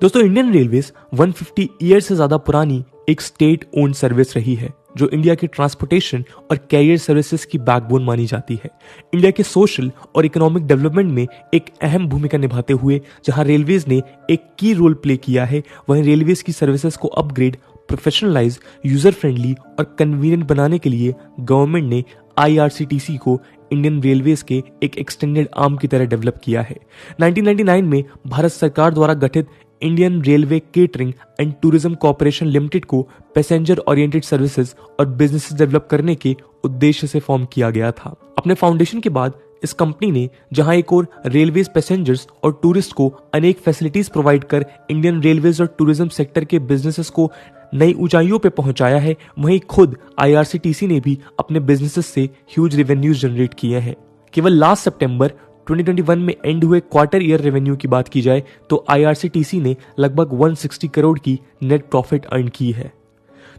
दोस्तों Indian railways 150 year से ज्यादा पुरानी एक स्टेट ओन्ड सर्विस रही है जो इंडिया के ट्रांसपोर्टेशन और कैरियर सर्विसेज की बैकबोन मानी जाती है। इंडिया के सोशल और इकोनॉमिक डेवलपमेंट में एक अहम भूमिका निभाते हुए जहां रेलवेज ने एक की रोल प्ले किया है, वहीं रेलवेज की सर्विसेज को अपग्रेड, प्रोफेशनलाइज, यूजर फ्रेंडली और कन्वीनियंट बनाने के लिए गवर्नमेंट ने IRCTC को इंडियन रेलवेज के एक एक्सटेंडेड आर्म की तरह डेवलप किया है। 1999 में भारत सरकार द्वारा गठित Indian railway catering and tourism corporation limited को पैसेंजर ओरिएंटेड सर्विसेज और बिजनेसेस डेवलप करने के उद्देश्य से फॉर्म किया गया था। अपने फाउंडेशन के बाद इस कंपनी ने जहां एक और रेलवेज पैसेंजर्स और टूरिस्ट को अनेक फैसिलिटीज प्रोवाइड कर इंडियन रेलवेज और टूरिज्म सेक्टर के बिजनेसेस को नई ऊंचाइयों पे पहुंचाया है, वहीं खुद IRCTC ने भी अपने बिजनेसेस से ह्यूज रेवेन्यूज जनरेट किए हैं। केवल लास्ट सितंबर 2021 में एंड हुए क्वार्टर ईयर रेवेन्यू की बात की जाए तो IRCTC ने लगभग 160 करोड़ की नेट प्रॉफिट अर्न की है।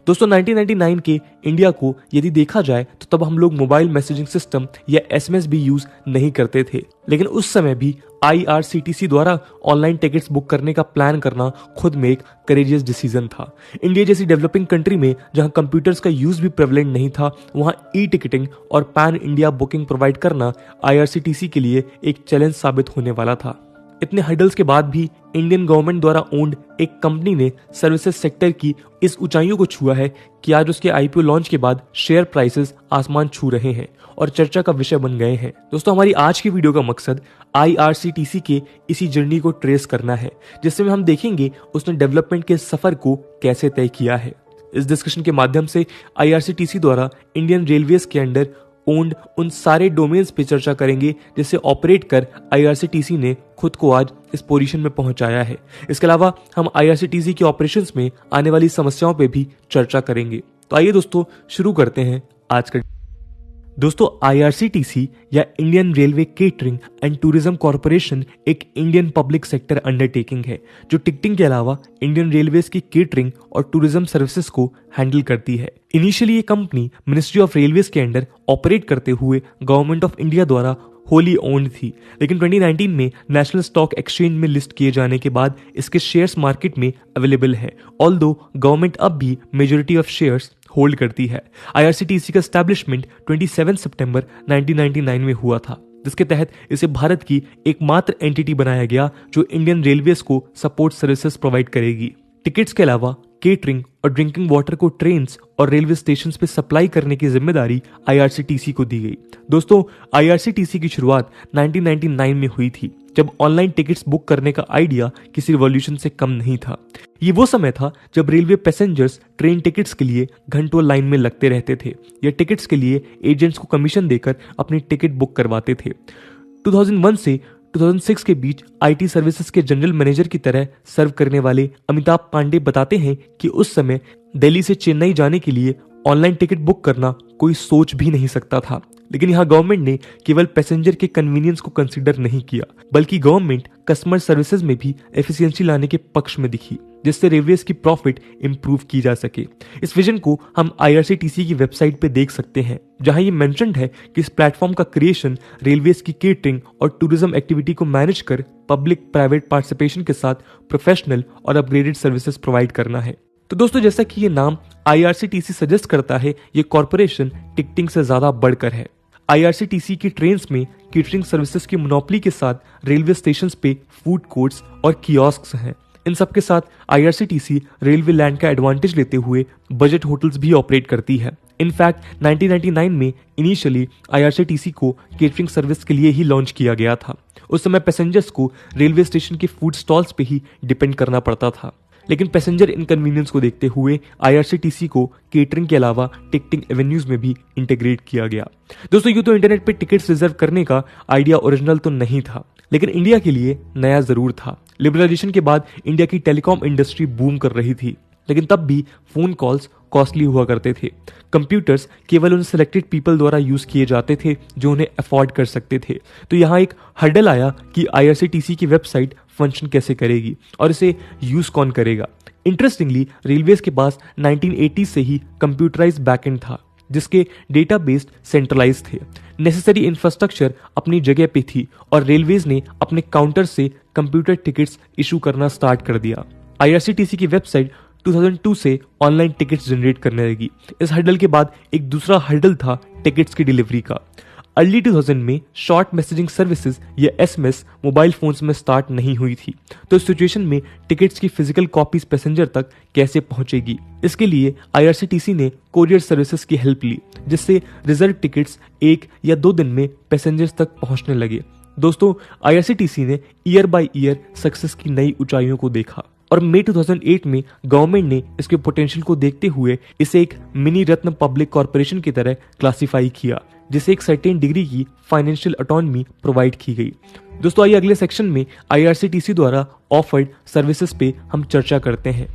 दोस्तों 1999 के इंडिया को यदि देखा जाए तो तब हम लोग मोबाइल मैसेजिंग सिस्टम या SMS भी यूज नहीं करते थे, लेकिन उस समय भी IRCTC द्वारा ऑनलाइन टिकट्स बुक करने का प्लान करना खुद में एक करेजियस डिसीजन था। इंडिया जैसी डेवलपिंग कंट्री में जहां कंप्यूटर्स का यूज भी प्रेवलेंट नहीं था, वहां ई-टिकटिंग और पैन इंडिया बुकिंग प्रोवाइड करना IRCTC के लिए एक चैलेंज साबित होने वाला था। इतने हर्डल्स के बाद भी इंडियन गवर्नमेंट द्वारा ओन्ड एक कंपनी ने सर्विसेज सेक्टर की इस ऊंचाइयों को छुआ है कि आज उसके IPO लॉन्च के बाद शेयर प्राइसेस आसमान छू रहे हैं और चर्चा का विषय बन गए हैं। दोस्तों हमारी आज की वीडियो का मकसद IRCTC के इसी जर्नी को ट्रेस करना है, जिसमें हम देखेंगे उसने डेवलपमेंट के सफर को कैसे तय किया है। इस डिस्कशन के माध्यम से IRCTC द्वारा इंडियन रेलवेज के अंडर ओन्ड उन सारे डोमेन्स पे चर्चा करेंगे जिसे ऑपरेट कर IRCTC ने खुद को आज इस पोजीशन में पहुंचाया है। इसके अलावा हम IRCTC के ऑपरेशंस में आने वाली समस्याओं पे भी चर्चा करेंगे। तो आइए दोस्तों शुरू करते हैं आज का। दोस्तों IRCTC या Indian railway catering and tourism corporation एक इंडियन पब्लिक सेक्टर अंडरटेकिंग है जो टिकटिंग के अलावा इंडियन रेलवेज की केटरिंग और टूरिज्म सर्विसेज को हैंडल करती है। इनिशियली ये कंपनी मिनिस्ट्री ऑफ रेलवेज के अंडर ऑपरेट करते हुए गवर्नमेंट ऑफ इंडिया द्वारा होली ओन्ड थी, लेकिन 2019 में नेशनल स्टॉक एक्सचेंज में लिस्ट किए जाने के बाद इसके शेयर्स मार्केट में अवेलेबल है। ऑल्दो गवर्नमेंट अब भी मेजोरिटी ऑफ शेयर्स होल्ड करती है। IRCTC का एस्टैब्लिशमेंट 27 सितंबर 1999 में हुआ था, जिसके तहत इसे भारत की एकमात्र एंटिटी बनाया गया जो इंडियन रेलवेज को सपोर्ट सर्विसेज प्रोवाइड करेगी। टिकट्स के अलावा केटरिंग और ड्रिंकिंग वाटर को ट्रेन्स और रेलवे स्टेशंस पे सप्लाई करने की जिम्मेदारी IRCTC को दी गई। दोस्तों IRCTC की शुरुआत 1999 में हुई थी, जब ऑनलाइन टिकट्स बुक करने का आइडिया किसी रिवॉल्यूशन से कम नहीं था। ये वो समय था जब रेलवे पैसेंजर्स ट्रेन टिकट्स के लिए घंटों लाइन में लगते रहते थे या टिकट्स के लिए एजेंट्स को कमीशन देकर अपनी टिकट बुक करवाते थे। 2001 से 2006 के बीच IT सर्विसेज के जनरल मैनेजर की तरह सर्व करने वाले अमिताभ पांडे बताते हैं कि उस समय दिल्ली से चेन्नई जाने के लिए ऑनलाइन टिकट बुक करना कोई सोच भी नहीं सकता था। लेकिन यहाँ गवर्नमेंट ने केवल पैसेंजर के कन्वीनियंस को कंसीडर नहीं किया, बल्कि गवर्नमेंट कस्टमर सर्विसेज में भी एफिशिएंसी लाने के पक्ष में दिखी, जिससे रेलवेज की प्रॉफिट इंप्रूव की जा सके। इस विजन को हम IRCTC की वेबसाइट पे देख सकते हैं, जहां ये मेंशन्ड है कि इस प्लेटफॉर्म का क्रिएशन रेलवेज की केटरिंग और टूरिज्म एक्टिविटी को मैनेज कर पब्लिक प्राइवेट पार्टिसिपेशन के साथ प्रोफेशनल और अपग्रेडेड सर्विसेज प्रोवाइड करना है। तो दोस्तों जैसा कि ये नाम IRCTC सजेस्ट करता है, ये कॉर्पोरेशन टिकटिंग से ज्यादा बढ़कर है। IRCTC की ट्रेन्स में केटरिंग सर्विसेज की मोनोपोली के साथ रेलवे स्टेशंस पे फूड कोर्ट्स और कियोस्क्स हैं। इन सब के साथ IRCTC रेलवे लैंड का एडवांटेज लेते हुए बजट होटल्स भी ऑपरेट करती है। इनफैक्ट 1999 में इनिशियली IRCTC को केटरिंग सर्विस के लिए ही लॉन्च किया गया था। उस समय पैसेंजर्स को रेलवे स्टेशन के फूड स्टॉल्स पे ही डिपेंड करना पड़ता था, लेकिन पैसेंजर इनकन्वीनियंस को देखते हुए IRCTC को केटरिंग के अलावा टिकटिंग एवेन्यूज में भी इंटीग्रेट किया गया। दोस्तों यूं तो इंटरनेट पे टिकट्स रिजर्व करने का आइडिया ओरिजिनल तो नहीं था, लेकिन इंडिया के लिए नया जरूर था। लिबरलाइजेशन के बाद इंडिया की टेलीकॉम इंडस्ट्री बूम कर रही थी, लेकिन तब भी फोन कॉल्स कॉस्टली हुआ करते थे। कंप्यूटर्स केवल उन सिलेक्टेड पीपल द्वारा यूज किए जाते थे जो उन्हें अफोर्ड कर सकते थे। तो यहाँ एक हर्डल आया कि IRCTC की वेबसाइट फंक्शन कैसे करेगी और इसे यूज कौन करेगा। इंटरेस्टिंगली रेलवेज के पास 1980 से ही कंप्यूटराइज्ड बैकएंड था, जिसके डेटाबेस सेंट्रलाइज थे। नेसेसरी इंफ्रास्ट्रक्चर अपनी जगह पे थी और रेलवेज ने अपने काउंटर से कंप्यूटर टिकट्स इशू करना स्टार्ट कर दिया। आईआरसीटीसी की वेबसाइट 2002 से ऑनलाइन टिकट्स जनरेट करने लगी। इस हर्डल के बाद एक दूसरा हर्डल था टिकट्स की डिलीवरी का। अर्ली 2000 में शॉर्ट मैसेजिंग सर्विसेज या एसएमएस मोबाइल फोन्स में स्टार्ट नहीं हुई थी, तो इस सिचुएशन में टिकट्स की फिजिकल कॉपीज पैसेंजर तक कैसे पहुंचेगी। इसके लिए आईआरसीटीसी ने कोरियर सर्विसेज की हेल्प ली, जिससे रिजर्व टिकट्स 1 या 2 दिन में पैसेंजर्स तक पहुंचने लगे। दोस्तों, आईआरसीटीसी ने ईयर बाय ईयर सक्सेस की नई ऊंचाइयों को देखा और मई 2008 में गवर्नमेंट ने इसके पोटेंशियल को देखते हुए इसे एक मिनी रत्न पब्लिक कॉर्पोरेशन की तरह क्लासिफाई किया, जिसे एक सर्टेन डिग्री की फाइनेंशियल ऑटोनॉमी प्रोवाइड की गई। दोस्तों, आइए अगले सेक्शन में आईआरसीटीसी द्वारा ऑफर्ड सर्विसेज पे हम चर्चा करते हैं।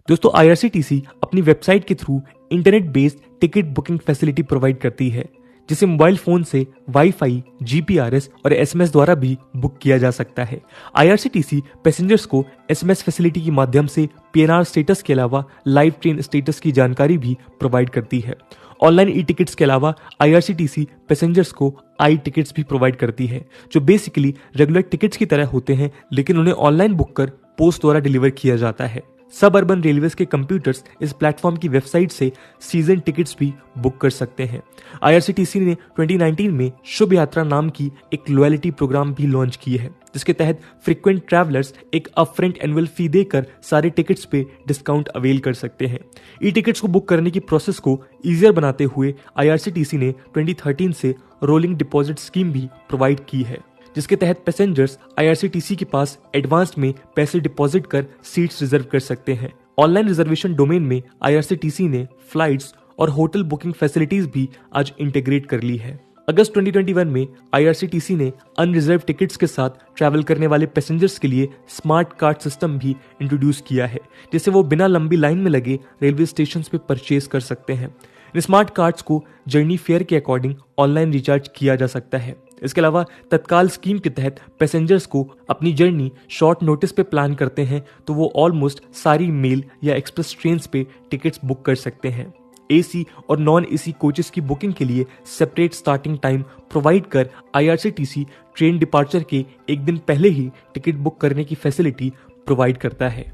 दोस्तों, आईआरसीटीसी अपनी वेबसाइट के through internet based ticket booking facility provide करती है, जिसे मोबाइल फोन से वाईफाई, जीपीआरएस और एसएमएस द्वारा भी बुक किया जा सकता है। आईआरसीटीसी पैसेंजर्स को एसएमएस फैसिलिटी के माध्यम से पीएनआर स्टेटस के अलावा लाइव ट्रेन स्टेटस की जानकारी भी प्रोवाइड करती है। ऑनलाइन ई टिकट्स के अलावा आईआरसीटीसी पैसेंजर्स को आई टिकट्स भी प्रोवाइड करती है, जो बेसिकली रेगुलर टिकट्स की तरह होते हैं, लेकिन उन्हें ऑनलाइन बुक कर पोस्ट द्वारा डिलीवर किया जाता है। सब अर्बन रेलवेज के कंप्यूटर्स इस प्लेटफॉर्म की वेबसाइट से सीजन टिकट्स भी बुक कर सकते हैं। आईआरसीटीसी ने 2019 में शुभ यात्रा नाम की एक लॉयल्टी प्रोग्राम भी लॉन्च की है, जिसके तहत फ्रीक्वेंट ट्रैवलर्स एक अपफ्रंट एनुअल फी देकर सारे टिकट्स पे डिस्काउंट अवेल कर सकते हैं। ई टिकट्स को बुक करने की प्रोसेस को ईजियर बनाते हुए आईआरसीटीसी ने 2013 से रोलिंग डिपॉजिट स्कीम भी प्रोवाइड की है, जिसके तहत पैसेंजर्स आईआरसीटीसी के पास एडवांस में पैसे डिपॉजिट कर सीट्स रिजर्व कर सकते हैं। ऑनलाइन रिजर्वेशन डोमेन में आईआरसीटीसी ने फ्लाइट्स और होटल बुकिंग फैसिलिटीज भी आज इंटीग्रेट कर ली है। अगस्त 2021 में आईआरसीटीसी ने अनरिजर्व टिकट्स के साथ ट्रैवल करने वाले पैसेंजर्स के लिए स्मार्ट कार्ड सिस्टम भी इंट्रोड्यूस किया है, जिससे वो बिना लंबी लाइन में लगे रेलवे स्टेशन पे परचेज कर सकते हैं। इन स्मार्ट कार्ड्स को जर्नी फेयर के अकॉर्डिंग ऑनलाइन रिचार्ज किया जा सकता है। इसके अलावा तत्काल स्कीम के तहत पैसेंजर्स को अपनी जर्नी शॉर्ट नोटिस पे प्लान करते हैं तो वो ऑलमोस्ट सारी मेल या एक्सप्रेस ट्रेन्स पे टिकट्स बुक कर सकते हैं। एसी और नॉन एसी कोचेस की बुकिंग के लिए सेपरेट स्टार्टिंग टाइम प्रोवाइड कर आईआरसीटीसी ट्रेन डिपार्चर के एक दिन पहले ही टिकट बुक करने की फैसिलिटी प्रोवाइड करता है।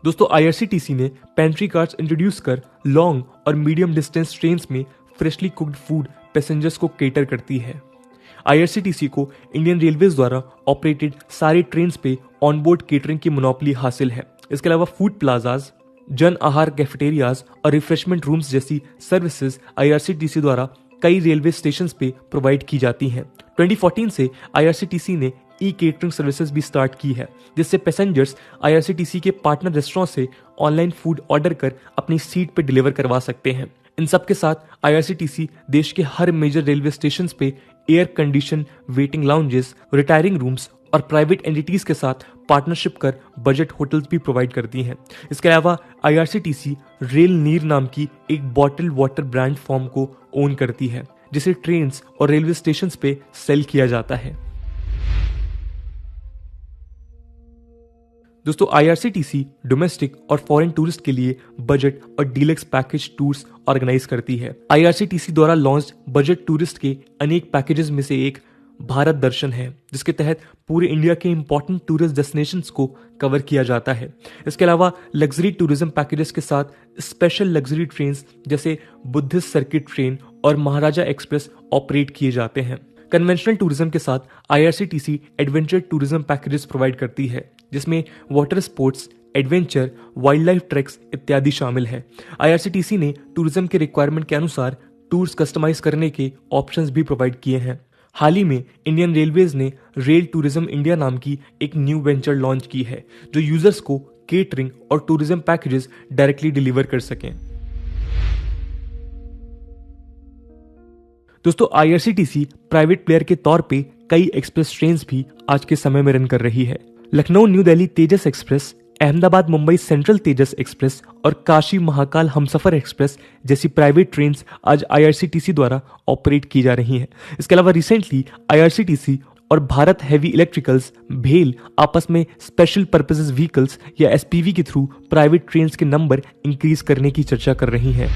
दोस्तों, आईआरसीटीसी ने पेंट्री कार्ड्स इंट्रोड्यूस कर लॉन्ग और मीडियम डिस्टेंस ट्रेन्स में फ्रेशली कुक्ड फूड पैसेंजर्स को केटर करती है। आईआरसीटीसी को इंडियन रेलवेज द्वारा ऑपरेटेड सारे ट्रेन्स पे ऑनबोर्ड केटरिंग की मोनोपोली हासिल है। इसके अलावा फूड प्लाजाज, जन आहार कैफेटेरियाज और रिफ्रेशमेंट रूम्स जैसी सर्विसेज आईआरसीटीसी द्वारा कई रेलवे स्टेशंस पे प्रोवाइड की जाती हैं। 2014 से आईआरसीटीसी ने ई केटरिंग सर्विसेज भी स्टार्ट की है, जिससे पैसेंजर्स आईआरसीटीसी के पार्टनर रेस्टोरेंट से ऑनलाइन फूड ऑर्डर कर अपनी सीट पे डिलीवर करवा सकते हैं। इन सब के साथ आईआरसीटीसी देश के हर मेजर रेलवे स्टेशंस पे air condition waiting lounges, retiring rooms और प्राइवेट एंटिटीज के साथ पार्टनरशिप कर बजट होटल्स भी प्रोवाइड करती हैं। इसके अलावा आईआरसीटीसी रेल नीर नाम की एक बॉटल वाटर ब्रांड फॉर्म को ओन करती है, जिसे ट्रेन्स और रेलवे स्टेशंस पे सेल किया जाता है। दोस्तों, आईआरसीटीसी डोमेस्टिक और फॉरेन टूरिस्ट के लिए बजट और डीलक्स पैकेज टूर्स ऑर्गेनाइज करती है। आईआरसीटीसी द्वारा लॉन्च बजट टूरिस्ट के अनेक पैकेजेस में से एक भारत दर्शन है, जिसके तहत पूरे इंडिया के इंपॉर्टेंट टूरिस्ट डेस्टिनेशंस को कवर किया जाता है। इसके अलावा लग्जरी टूरिज्म पैकेजेस के साथ स्पेशल लग्जरी ट्रेन्स जैसे बुद्धिस्ट सर्किट ट्रेन और महाराजा एक्सप्रेस ऑपरेट किए जाते हैं। कन्वेंशनल टूरिज्म के साथ IRCTC adventure tourism packages provide करती है, जिसमें water sports, adventure, wild life tracks इत्यादि शामिल है। आईआरसीटीसी ने टूरिज्म के रिक्वायरमेंट के अनुसार टूर्स कस्टमाइज करने के ऑप्शंस भी प्रोवाइड किए हैं। हाल ही में इंडियन रेलवेज ने रेल टूरिज्म इंडिया नाम की एक न्यू वेंचर लॉन्च की है, जो यूजर्स को केटरिंग और टूरिज्म पैकेजेस डायरेक्टली डिलीवर कर सकें। दोस्तों, आईआरसीटीसी प्राइवेट प्लेयर के तौर पे कई एक्सप्रेस ट्रेन्स भी आज के समय में रन कर रही है। Lucknow new Delhi Tejas express, Ahmedabad Mumbai central तेजस एक्सप्रेस और काशी महाकाल हमसफर एक्सप्रेस जैसी प्राइवेट ट्रेन्स आज आईआरसीटीसी द्वारा ऑपरेट की जा रही हैं। इसके अलावा रिसेंटली आईआरसीटीसी और भारत हैवी इलेक्ट्रिकल्स भेल आपस में स्पेशल पर्पसेस व्हीकल्स या एसपीवी के थ्रू प्राइवेट ट्रेन्स के नंबर इंक्रीज करने की चर्चा कर रही हैं।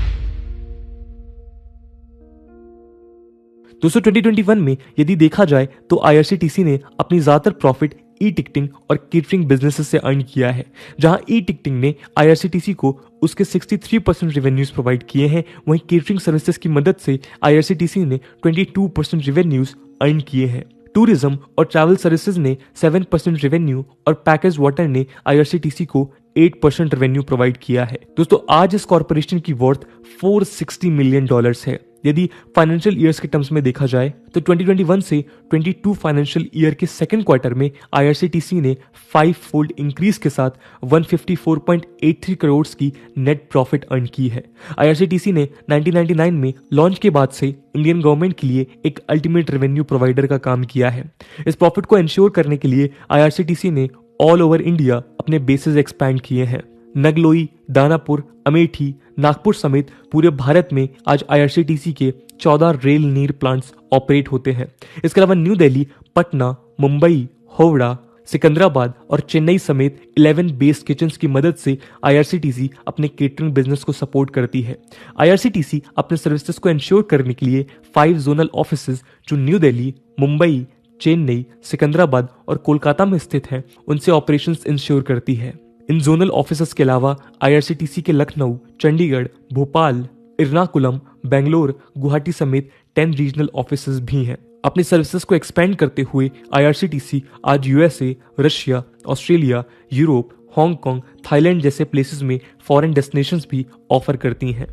दोस्तों 2021 में यदि देखा जाए तो IRCTC ने अपनी ज्यादातर प्रॉफिट ई टिकटिंग और केटरिंग बिजनेसेस से अर्न किया है। जहां ई टिकटिंग ने IRCTC को उसके 63% रेवेन्यूज प्रोवाइड किए हैं, वहीं केटरिंग सर्विसेज की मदद से IRCTC ने 22% रेवेन्यूज अर्न किए हैं। टूरिज्म और ट्रैवल सर्विसेज ने 7% रेवेन्यू और पैकेज वाटर ने IRCTC को 8% रेवेन्यू प्रोवाइड किया है। दोस्तों आज इस कॉर्पोरेशन की वर्थ $460 मिलियन है। यदि फाइनेंशियल ईयर्स के टर्म्स में देखा जाए तो 2021 से 22 फाइनेंशियल ईयर के सेकंड क्वार्टर में IRCTC ने 5 फोल्ड इंक्रीज के साथ 154.83 करोड़ की नेट प्रॉफिट अर्न की है। IRCTC ने 1999 में लॉन्च के बाद से इंडियन गवर्नमेंट के लिए एक अल्टीमेट रेवेन्यू प्रोवाइडर का काम किया है। इस प्रॉफिट को इंश्योर करने के लिए IRCTC ने ऑल ओवर इंडिया अपने बेसेस एक्सपैंड किए हैं। नगलोई, दानापुर, अमेठी, नागपुर समेत पूरे भारत में आज IRCTC के 14 रेल नीर प्लांट्स ऑपरेट होते हैं। इसके अलावा न्यू दिल्ली, पटना, मुंबई, हावड़ा, सिकंदराबाद और चेन्नई समेत 11 बेस्ड किचन्स की मदद से IRCTC अपने केटरिंग बिजनेस को सपोर्ट करती है। IRCTC अपने सर्विसेज को इंश्योर करने के लिए 5 जोनल ऑफिसेज जो न्यू दिल्ली, मुंबई, चेन्नई, सिकंदराबाद और कोलकाता में स्थित हैं, उनसे ऑपरेशंस इंश्योर करती है। इन जोनल ऑफिसर्स के अलावा IRCTC के लखनऊ, चंडीगढ़, भोपाल, एर्नाकुलम, बेंगलोर, गुवाहाटी समेत 10 रीजनल ऑफिसेज भी हैं। अपनी सर्विसेज को एक्सपेंड करते हुए IRCTC आज USA, Russia, Australia, Europe, Hong Kong, Thailand जैसे प्लेसेस में फॉरेन डेस्टिनेशंस भी ऑफर करती हैं।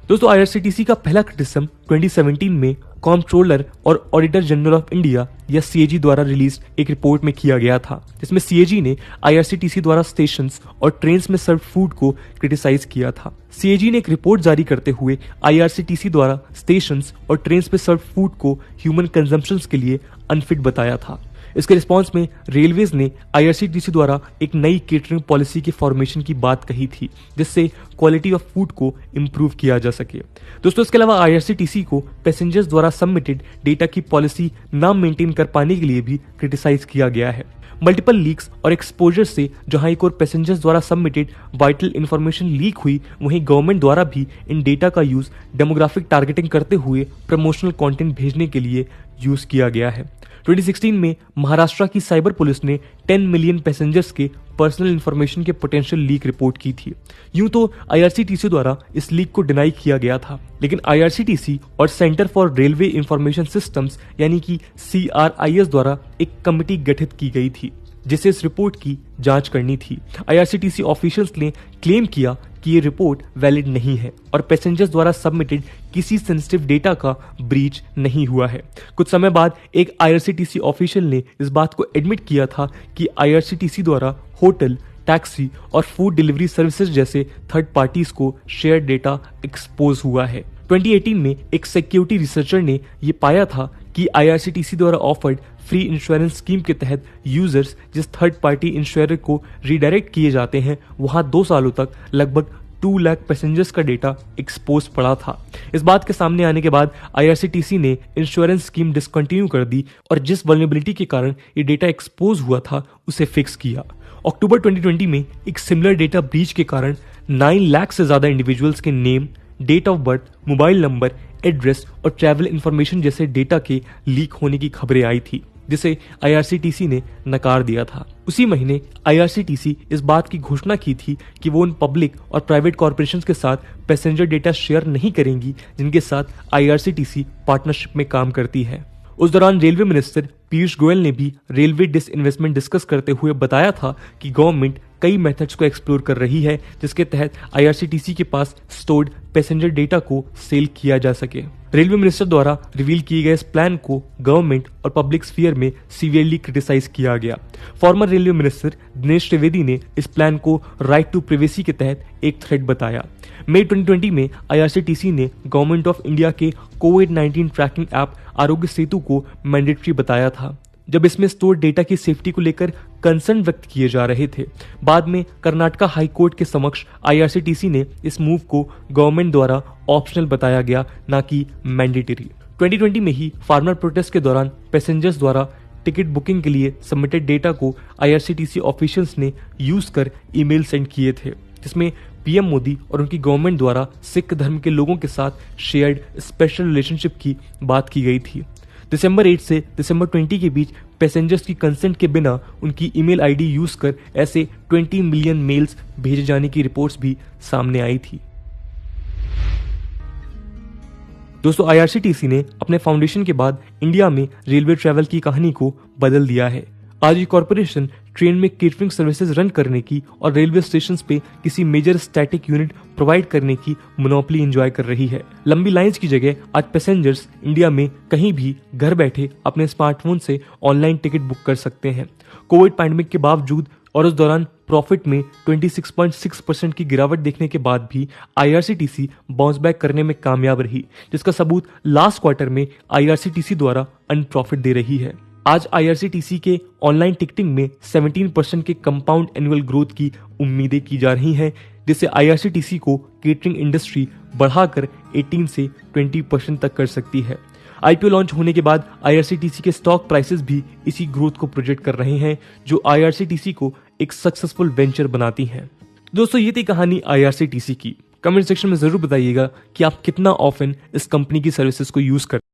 दोस्तों IRCTC का पहला क्रिटिसिज्म 2017 में कॉम्प्ट्रोलर और ऑडिटर जनरल ऑफ इंडिया या CAG द्वारा रिलीज एक रिपोर्ट में किया गया था, जिसमें CAG ने IRCTC द्वारा स्टेशंस और ट्रेन्स में सर्व फूड को क्रिटिसाइज किया था। CAG ने एक रिपोर्ट जारी करते हुए IRCTC द्वारा स्टेशंस और ट्रेन्स में सर्व फूड को ह्यूमन कंजम्पशन के लिए अनफिट बताया था। इसके रिस्पॉन्स में रेलवेज ने IRCTC द्वारा एक नई केटरिंग पॉलिसी के फॉर्मेशन की बात कही थी, जिससे क्वालिटी ऑफ फूड को इम्प्रूव किया जा सके। दोस्तों इसके अलावा IRCTC को पैसेंजर्स द्वारा सबमिटेड डेटा की पॉलिसी ना मेंटेन कर पाने के लिए भी क्रिटिसाइज किया गया है। मल्टीपल लीक्स और एक्सपोजर से जहां एक और पैसेंजर्स द्वारा सबमिटेड वाइटल इंफॉर्मेशन लीक हुई, वहीं गवर्नमेंट द्वारा भी इन डेटा का यूज डेमोग्राफिक टारगेटिंग करते हुए प्रमोशनल कंटेंट भेजने के लिए यूज किया गया है। 2016 में महाराष्ट्र की साइबर पुलिस ने 10 मिलियन पैसेंजर्स के पर्सनल इंफॉर्मेशन के पोटेंशियल लीक रिपोर्ट की थी। यूं तो IRCTC द्वारा इस लीक को डिनाई किया गया था, लेकिन IRCTC और centre for railway information systems यानी कि CRIS द्वारा एक कमेटी गठित की गई थी जिसे इस रिपोर्ट की जांच करनी थी। IRCTC ऑफिशियल्स ने क्लेम किया कि ये रिपोर्ट वैलिड नहीं है और पैसेंजर्स द्वारा सबमिटेड किसी सेंसिटिव डेटा का ब्रीच नहीं हुआ है। कुछ समय बाद एक IRCTC ऑफिशियल ने इस बात को एडमिट किया था कि IRCTC द्वारा होटल, टैक्सी और फूड डिलीवरी सर्विसेज जैसे थर्ड पार्टीज को शेयर डेटा एक्सपोज हुआ है। 2018 में एक सिक्योरिटी रिसर्चर ने यह पाया था कि IRCTC द्वारा ऑफर्ड फ्री इंश्योरेंस स्कीम के तहत यूजर्स जिस थर्ड पार्टी इंश्योरर को रिडायरेक्ट किए जाते हैं, वहां 2 सालों तक लगभग 2 लाख पैसेंजर्स का डेटा एक्सपोज पड़ा था। इस बात के सामने आने के बाद IRCTC ने इंश्योरेंस स्कीम डिसकंटिन्यू कर दी और जिस वल्नरेबिलिटी के कारण ये डेटा एक्सपोज हुआ था उसे फिक्स किया। अक्टूबर 2020 में एक सिमिलर डेटा ब्रीच के कारण 9 लाख से ज्यादा इंडिविजुअल्स के name, date of birth, mobile number, address और ट्रैवल इंफॉर्मेशन जैसे डेटा के लीक होने की खबरें आई थी, जिसे IRCTC ने नकार दिया था। उसी महीने IRCTC इस बात की घोषणा की थी कि वो उन पब्लिक और प्राइवेट कॉर्पोरेशंस के साथ पैसेंजर डेटा शेयर नहीं करेंगी जिनके साथ IRCTC पार्टनरशिप में काम करती है। उस दौरान रेलवे मिनिस्टर पीयूष गोयल ने भी रेलवे डिसइन्वेस्टमेंट डिस्कस करते हुए बताया था कि गवर्नमेंट कई मेथड्स को एक्सप्लोर कर रही है जिसके तहत IRCTC के पास स्टोर्ड पैसेंजर डेटा को सेल किया जा सके। रेलवे मिनिस्टर द्वारा रिवील किए गए इस प्लान को गवर्नमेंट और पब्लिक स्फीयर में सीवियरली क्रिटिसाइज किया गया। Farmer railway minister Dinesh Trivedi ने इस प्लान को राइट टू प्राइवेसी के तहत एक थ्रेट बताया। मई 2020 में IRCTC ने गवर्नमेंट ऑफ इंडिया के कोविड-19 ट्रैकिंग ऐप आरोग्य सेतु को मैंडेटरी बताया था, जब इसमें स्टोर डेटा की सेफ्टी को लेकर कंसर्न व्यक्त किए जा रहे थे। बाद में कर्नाटका हाई कोर्ट के समक्ष IRCTC ने इस मूव को गवर्नमेंट द्वारा ऑप्शनल बताया गया, ना कि मैंडेटरी। 2020 में ही फार्मर प्रोटेस्ट के दौरान पैसेंजर्स द्वारा टिकट बुकिंग के लिए सबमिटेड डेटा को IRCTC ऑफिशियल्स ने यूज कर ईमेल सेंड किए थे, जिसमें पीएम मोदी और उनकी गवर्नमेंट द्वारा सिख धर्म के लोगों के साथ शेयर्ड स्पेशल रिलेशनशिप की बात की गई थी। दिसंबर 8 से दिसंबर 20 के बीच पैसेंजर्स की कंसेंट के बिना उनकी ईमेल आईडी यूज कर ऐसे 20 मिलियन मेल्स भेजे जाने की रिपोर्ट्स भी सामने आई थी। दोस्तों, आईआरसीटीसी ने अपने फाउंडेशन के बाद इंडिया में रेलवे ट्रैवल की कहानी को बदल दिया है। आज ये कॉर्पोरेशन ट्रेन में केटरिंग सर्विसेज रन करने की और रेलवे स्टेशन पे किसी मेजर स्टैटिक यूनिट प्रोवाइड करने की मोनोपोली एंजॉय कर रही है। लंबी लाइंस की जगह आज पैसेंजर्स इंडिया में कहीं भी घर बैठे अपने स्मार्टफोन से ऑनलाइन टिकट बुक कर सकते हैं। कोविड पैंडेमिक के बावजूद और उस दौरान प्रॉफिट में 26.6% की गिरावट देखने के बाद भी आईआरसीटीसी बाउंस बैक करने में कामयाब रही, जिसका सबूत लास्ट क्वार्टर में आईआरसीटीसी द्वारा अनप्रॉफिट दे रही है। आज आईआरसीटीसी के ऑनलाइन टिकटिंग में 17% के कंपाउंड एनुअल ग्रोथ की उम्मीदें की जा रही हैं, जिससे आईआरसीटीसी को केटरिंग इंडस्ट्री बढ़ाकर 18 से 20% तक कर सकती है। आईपीओ लॉन्च होने के बाद आईआरसीटीसी के स्टॉक प्राइसेस भी इसी ग्रोथ को प्रोजेक्ट कर रहे हैं, जो आईआरसीटीसी को एक सक्सेसफुल वेंचर बनाती है। दोस्तों, ये थी कहानी आईआरसीटीसी की। कमेंट सेक्शन में जरूर बताइएगा कि आप कितना ऑफन इस कंपनी की सर्विसेज को यूज करते हैं।